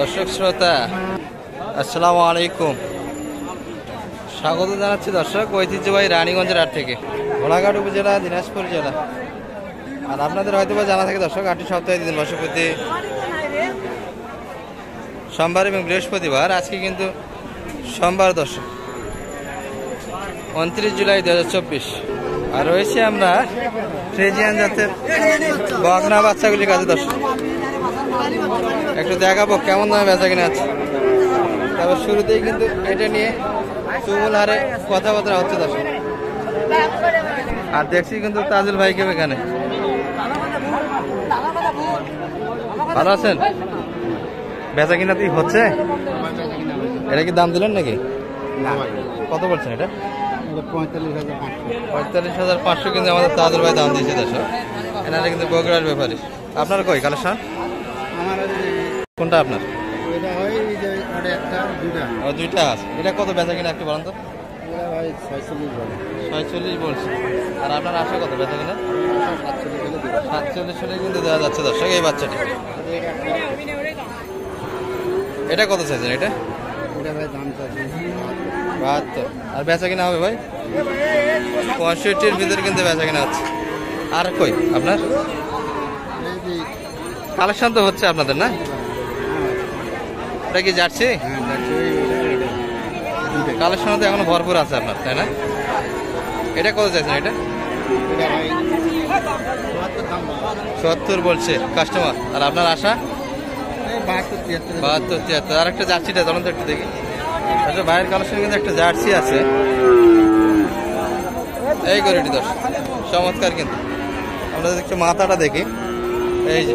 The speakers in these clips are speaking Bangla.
দর্শক শ্রোতা আসসালামু আলাইকুম, স্বাগত জানাচ্ছি দর্শক ঐতিহ্যবাহী রানীগঞ্জের হাট থেকে, ঘোড়াঘাট উপজেলা, দিনাজপুর জেলা। আর আপনাদের হয়তো বা জানা থাকে দর্শক, হাটটি সপ্তাহে দিন বসে প্রতি সোমবার এবং বৃহস্পতিবার। আজকে কিন্তু সোমবার দর্শক 29 জুলাই 2024। আর রয়েছে আমরা ফ্রিজিয়ান জাতের বকনা বাচ্চাগুলির কাছে দর্শক, একটু দেখাবো কেমন দামে বেচা কিনা আছে। তবে শুরুতেই কিন্তু এটা নিয়ে তুমুল হারে কথাবার্তা হচ্ছে দর্শক। আর দেখছি কিন্তু তাজুল ভাইকে এখানে। ভালো আছেন? বেচা কিনা কি হচ্ছে? এটা কি দাম দিলেন নাকি? কত বলছেন এটা? 45,500 কিন্তু আমাদের তাজুল ভাই দাম দিয়েছে দর্শক। এনারা কিন্তু বগুড়ার ব্যাপারে। আপনার কই কালেকশন? কোনটা আপনার? দুইটা আছে। এটা কত বেচা কিনা একটু বলেন তো? 46 বলছে। আর আপনার আশা কত বেচা কিনা? 47 হলে কিন্তু দেওয়া যাচ্ছে দর্শক এই বাচ্চাটি। এটা কত চাইছেন? এটা 72। আর বেচা কিনা হবে ভাই 65-এর ভিতরে কিন্তু বেচা কিনা হচ্ছে। আর কই আপনার কালেকশন তো হচ্ছে আপনাদের না? এটা কি জার্সি? কালেকশন তো এখনো ভরপুর আছে আপনার, তাই না? এটা কত চাইছেন? এটা 74 বলছে কাস্টমার। আর আপনার আশা 72-73। আর একটা জার্সিটা তখন তো একটু দেখি। আচ্ছা, ভাইয়ের কালেকশন কিন্তু একটা জার্সি আছে এই গরুটি দর্শক, চমৎকার কিন্তু। আমরা একটু মাথাটা দেখি। এই যে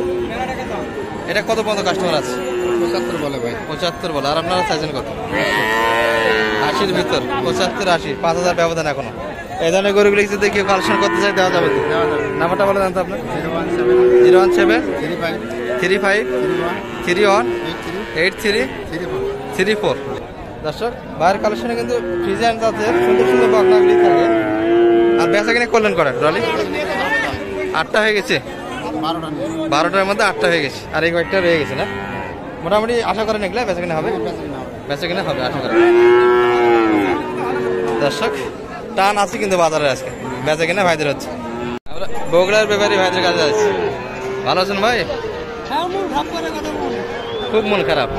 এটা কত পর্যন্ত কাস্টমার আছে? 75 বলে ভাই। 75 বলে। আর আপনারা চাইছেন কত? 80-র ভিতর। 75-80, 5,000 ব্যবধান এখনো। এই ধরনের গরুগুলি যদি কেউ কালেকশন করতে চাই দেওয়া যাবে তো? নাম্বারটা বলে দেন তো আপনার। 017 35 31 83 34। দর্শক ভাইয়ের কালেকশনে কিন্তু ফ্রিজিয়ান জাতের সুন্দর সুন্দর বকনাগুলি থাকে। আর বেচা কিনে করলেন কটা ট্রলি? 8টা হয়ে গেছে। 12টার মধ্যে 8টা হয়ে গেছে। আর এই কয়েকটা রয়ে গেছে না? মোটামুটি আশা করেন এগুলা বেচা কিনা হবে? বেচা কিনা হবে আশা করেন দর্শক। টান আছে কিন্তু বাজারে আজকে, বেচা কিনা ভাইদের হচ্ছে। আমরা বগুড়ার ব্যাপারী ভাইদের কাছে যাচ্ছি। ভালো আছেন ভাই? খুব মন খারাপ।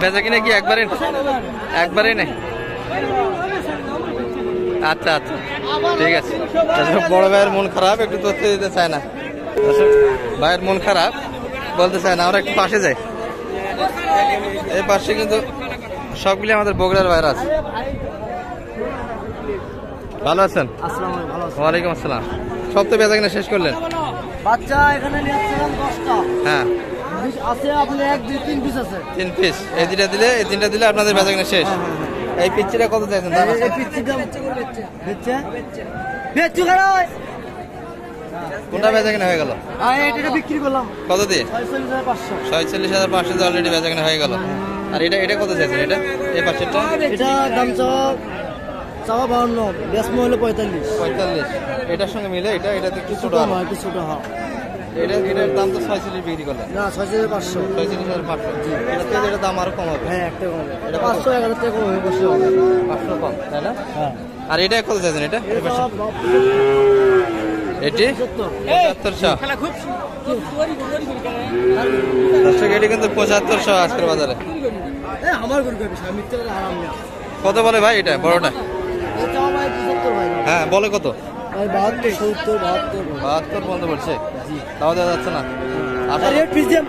বেচা কিনা কি একবারে নেই? আচ্ছা আচ্ছা, ঠিক আছে। বড় ভাইয়ের মন খারাপ, একটু তথ্য দিতে চায় না ভাইয়ের মন খারাপ, বলতে চায় না। আমরা একটু পাশে যাই। এই পাশে কিন্তু সবগুলি আমাদের বগুড়ার ভাইরা আছে। ভালো আছেন? ওয়ালাইকুম আসসালাম। সব তো বেচা কিনা শেষ করলেন? বাচ্চা এখানে নিয়েছিলাম 10টা। হ্যাঁ আছে আপনি 1 2 3 পিস আছে। 3 পিস। এই তিনটা দিলে আপনাদের বেচা কিনা শেষ। এই পিচ্চিটা কত চাইছেন? এই পিচ্চির দাম বেচছে খারাপ। কোনটা বেচা কিনা হয়ে গেল? এটা বিক্রি করলাম। কত দিয়ে? 46,500। 46,500 অলরেডি বেচা কিনা হয়ে গেল। আর এটা কত চাইছেন? এটা এই পাশেরটা? এটা দাম চাওয়া 52, বেচমো হলো 45। এটার সঙ্গে মিলে এটা তো একটু ছোট। একটু ছোট। হ্যাঁ, এটার দাম তো 46 বিক্রি করলেন না 46,500। 46,500। এটার দাম আরো কম হবে। হ্যাঁ, একটা কম। এটা 500 11 থেকে কম হবে, 500 কম, তাই না? হ্যাঁ। আর এটা কত চাইছেন? এটা এটি 7500। দর্শক এটি কিন্তু 7500 আজকের বাজারে। আমার গরু মিথ্যা করে হারাম না। কত বলে ভাই এটা বড়টা? এটা ভাই 75 ভাই। হ্যাঁ বলে কত? ভাই 72 70 72 বন্ধ বলছে। তাও দেওয়া যাচ্ছে না। আচ্ছা, রেড ফ্রিজিয়াম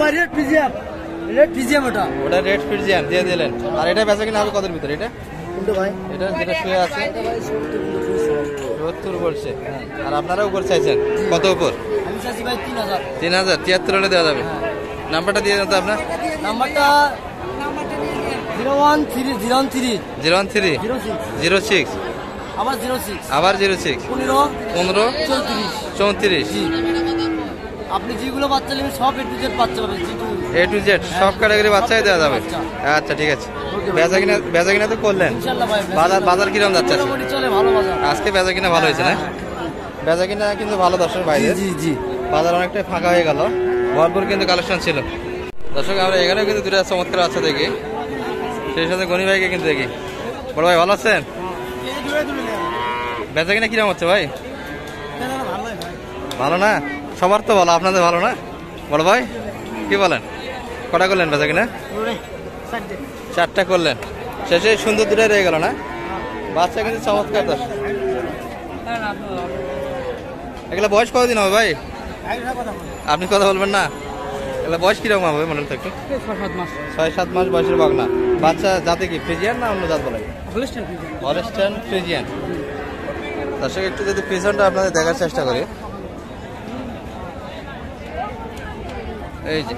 ওটা রেড ফ্রিজিয়ান দিয়ে দিলেন। আর এটা বেচা কিনা হবে কত ভিতরে? এটা কিন্তু ভাই এটা যেটা শুয়ে আছে 70 বলছে। আর আপনারা উপর চাইছেন কত উপর? আমি চাইছি ভাই 3000। 3000 73 হলে দেওয়া যাবে। নাম্বারটা দিয়ে দেন তো আপনার। নাম্বারটা 013 06 আবার 06 15 34। আপনি যেগুলো বাচ্চা নেবেন সব A to Z বাচ্চা পাবেন। A to Z সব ক্যাটাগরি বাচ্চাই দেওয়া যাবে। আচ্ছা ঠিক আছে। বেচা কিনা তো করলেন। ইনশাআল্লাহ ভাই। বাজার কিরকম যাচ্ছে? চলে ভালো বাজার। আজকে বেচা কিনা ভালো হয়েছে না? বেচা কিনা কিন্তু ভালো দর্শক ভাই। জি বাজার অনেকটাই ফাঁকা হয়ে গেল, ভরপুর কিন্তু কালেকশন ছিল। দর্শক আমরা এখানেও কিন্তু দুটা চমৎকার বাচ্চা দেখি, সেই সাথে গনি ভাইকে কিন্তু দেখি। বড় ভাই ভালো আছেন? বেচা কিনা কিরকম হচ্ছে ভাই? ভালো না? সবার তো ভালো, আপনাদের ভালো না? বড় ভাই কি বলেন, কটা করলেন বেচা কিনা? 4টা করলেন, শেষে সুন্দর দুটাই রয়ে গেল না? বাচ্চা কিন্তু চমৎকার। দর্শক এগুলা বয়স কতদিন হবে ভাই? আপনি কথা বলবেন না? এগুলা বয়স কিরকম হবে মনে হচ্ছে একটু? 6-7 মাস বয়সের বাগনা। বাচ্চা জাতে কি ফ্রিজিয়ান না অন্য জাত বলে? Holstein Friesian. দর্শক একটু যদি পিছনটা আপনাদের দেখার চেষ্টা করি, এই যে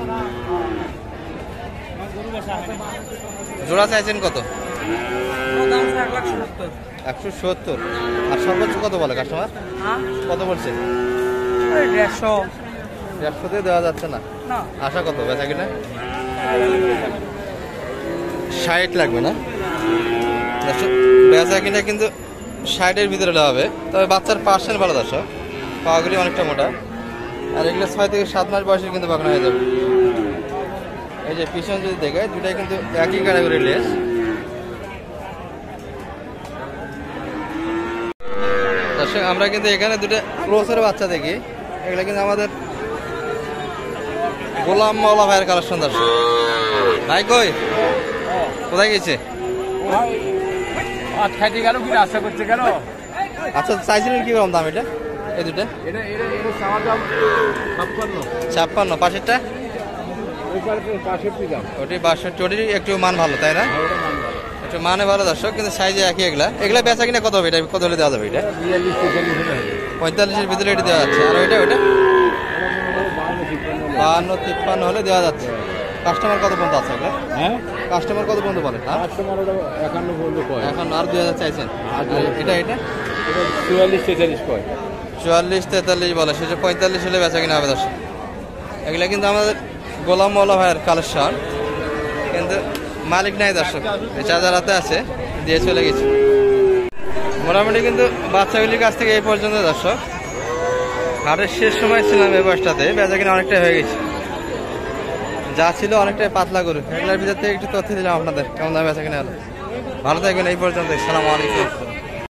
জোড়া চাইছেন কত? 170। আর সর্বোচ্চ কত বলে কাস্টমার? কত বলছে? 150 দেওয়া যাচ্ছে না। আশা কত বেচা কিনা? 60 লাগবে না? বেচা কিনা কিন্তু 60-এর ভিতরে হবে, তবে বাচ্চার পার্সেন্ট ভালো। দর্শক পাগুলি অনেকটা মোটা, আর এগুলো 6 থেকে 7 মাস বয়সে কিন্তু বাগনা হয়ে যাবে। এই যে পিছন যদি দেখে দুটাই কিন্তু একই ক্যাটাগরির লেস। দর্শক আমরা কিন্তু এখানে দুটো ক্রসের বাচ্চা দেখি, এগুলো কিন্তু আমাদের গোলাম মাওলা ভাইয়ের কালেকশন। দর্শক ভাই কই কোথায় গেছে? আচ্ছা চাইছিলেন কি রকম দাম এটা? এই দুটো 56, পাশেরটা ওটি 62। ওটি একটু মান ভালো তাই না? একটু মানে ভালো দর্শক, কিন্তু সাইজে একই। এগুলা বেচা কিনা কত হবে? এটা কত হলে দেওয়া যাবে? এটা 45-এর ভিতরে এটি দেওয়া যাচ্ছে। আর ওইটা 52-53 হলে দেওয়া যাচ্ছে। কাস্টমার কত পর্যন্ত আছে? কাস্টমার কত পর্যন্ত বলে? এখন আর 2000 চাইছেন? এটা 44-43 বলে, শেষে 45 হলে বেচা কিনা হবে। দর্শক এগুলা কিন্তু আমাদের গোলাম মাওলা ভাইয়ের কালেকশন, কিন্তু মালিক নাই। দর্শক এই চার্জার হাতে আছে, দিয়ে চলে গেছে। মোটামুটি কিন্তু বাচ্চাগুলির কাছ থেকে এই পর্যন্ত। দর্শক হাটের শেষ সময় ছিলাম এই বয়সটাতে, বেচা কিনা অনেকটাই হয়ে গেছে। যা ছিল অনেকটাই পাতলা গরু, এগুলোর ভিতর থেকে একটু তথ্য দিলাম আপনাদের কেমন দামে বেচা কিনা হলো। ভালো থাকবেন এই পর্যন্ত। আসসালামু আলাইকুম।